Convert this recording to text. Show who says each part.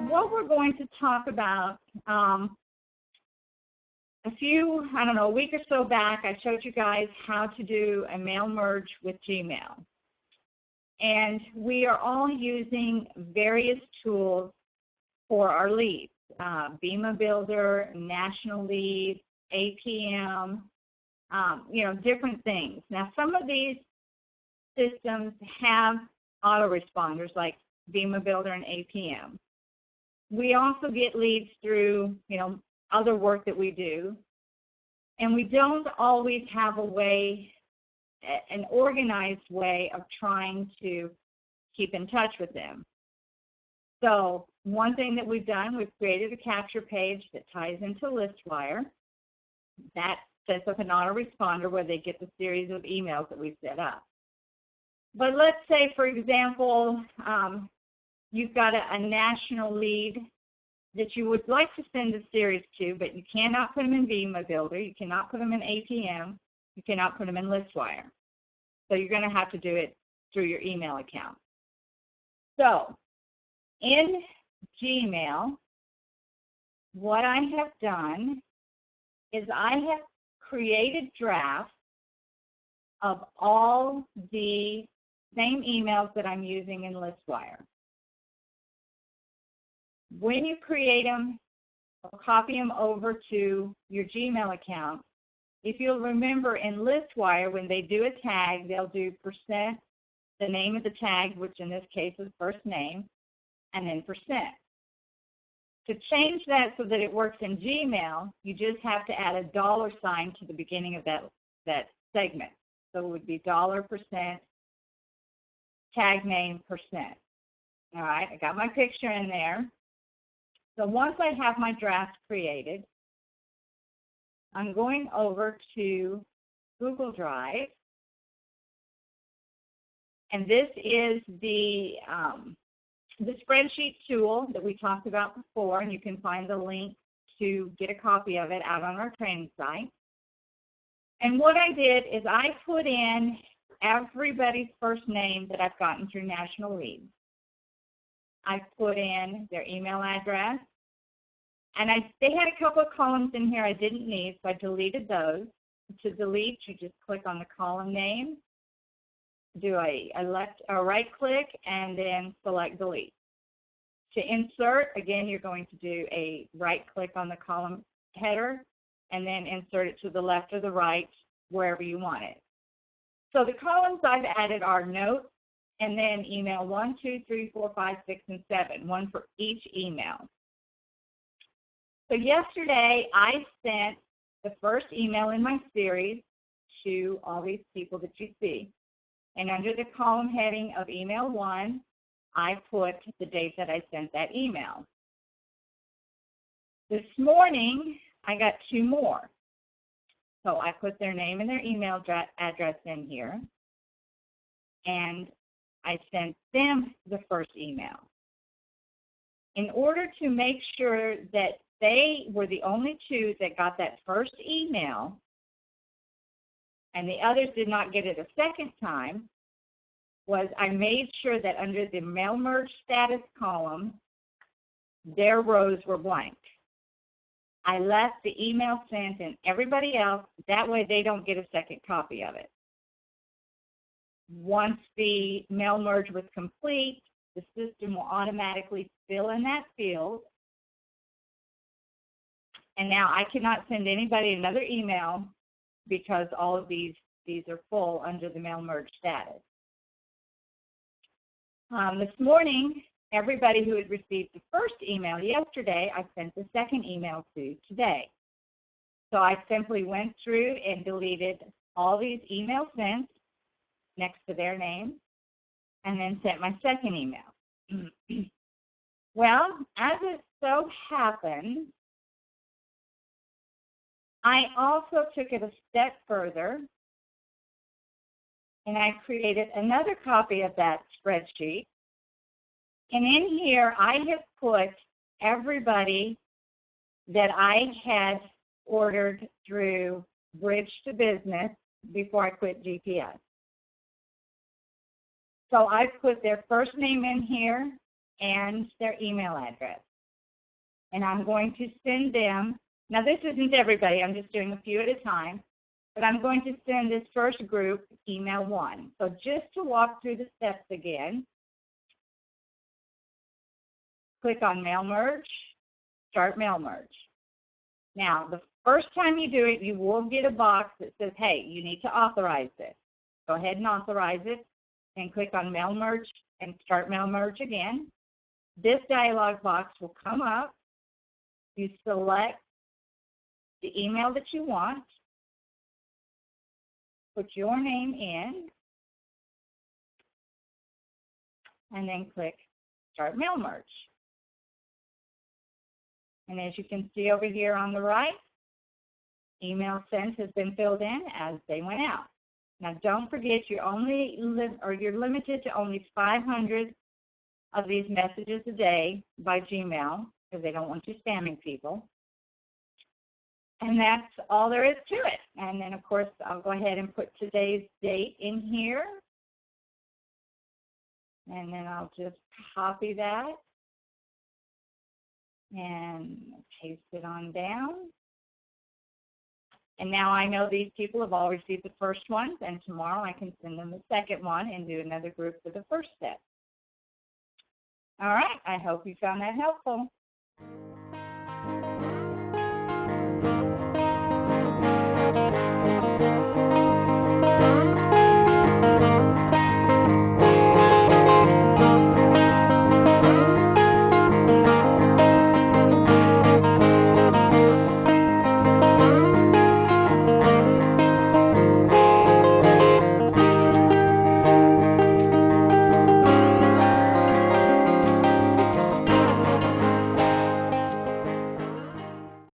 Speaker 1: what we're going to talk about, a week or so back, I showed you guys how to do a mail merge with Gmail. And we are all using various tools for our leads, Beam Builder, National Lead, APM, different things. Now, some of these systems have autoresponders like Beam Builder and APM. We also get leads through, other work that we do, and we don't always have an organized way of trying to keep in touch with them. So one thing that we've done, we've created a capture page that ties into ListWire. That sets up an autoresponder where they get the series of emails that we've set up. But let's say, for example, you've got a national lead that you would like to send a series to, but you cannot put them in Beam Builder, you cannot put them in APM, you cannot put them in ListWire. So you're going to have to do it through your email account. So in Gmail, what I have done is I have created drafts of all the same emails that I'm using in ListWire. When you create them, copy them over to your Gmail account. If you'll remember in ListWire, when they do a tag, they'll do %, the name of the tag, which in this case is first name, and then %. To change that so that it works in Gmail, you just have to add a $sign to the beginning of that segment. So it would be $%, tag name, %. All right, I got my picture in there. So once I have my draft created, I'm going over to Google Drive, and this is the spreadsheet tool that we talked about before, and you can find the link to get a copy of it out on our training site. And what I did is I put in everybody's first name that I've gotten through National Leads. I put in their email address, and they had a couple of columns in here I didn't need, so I deleted those. To delete, you just click on the column name, do a right click, and then select delete. To insert, again, you're going to do a right click on the column header, and then insert it to the left or the right, wherever you want it. So the columns I've added are notes, and then email 1, 2, 3, 4, 5, 6, and 7, one for each email. So yesterday, I sent the first email in my series to all these people that you see. And under the column heading of email 1, I put the date that I sent that email. This morning, I got 2 more. So I put their name and their email address in here, and I sent them the first email. In order to make sure that they were the only 2 that got that first email, and the others did not get it a second time, was I made sure that under the mail merge status column, their rows were blank. I left the email sent and everybody else, that way they don't get a second copy of it. Once the mail merge was complete, the system will automatically fill in that field. And now I cannot send anybody another email because all of these are full under the mail merge status. This morning, everybody who had received the first email yesterday, I sent the second email to today. So I simply went through and deleted all these emails sent next to their name and then sent my second email. Well, as it so happened, I also took it a step further, and I created another copy of that spreadsheet. And in here, I have put everybody that I had ordered through Bridge to Business before I quit GPS. So I put their first name in here, and their email address. And I'm going to send them, now this isn't everybody, I'm just doing a few at a time, but I'm going to send this first group email 1. So just to walk through the steps again, click on Mail Merge, start Mail Merge. Now, the first time you do it, you will get a box that says, hey, you need to authorize this. Go ahead and authorize it, and click on Mail Merge and start Mail Merge again. This dialog box will come up. You select the email that you want, put your name in, and then click Start Mail Merge. And as you can see over here on the right, email sent has been filled in as they went out. Now don't forget you're limited to only 500 of these messages a day by Gmail because they don't want you spamming people. And that's all there is to it. And then, of course, I'll go ahead and put today's date in here. And then I'll just copy that and paste it on down. And now I know these people have all received the first one, and tomorrow I can send them the second one and do another group for the first step. All right, I hope you found that helpful.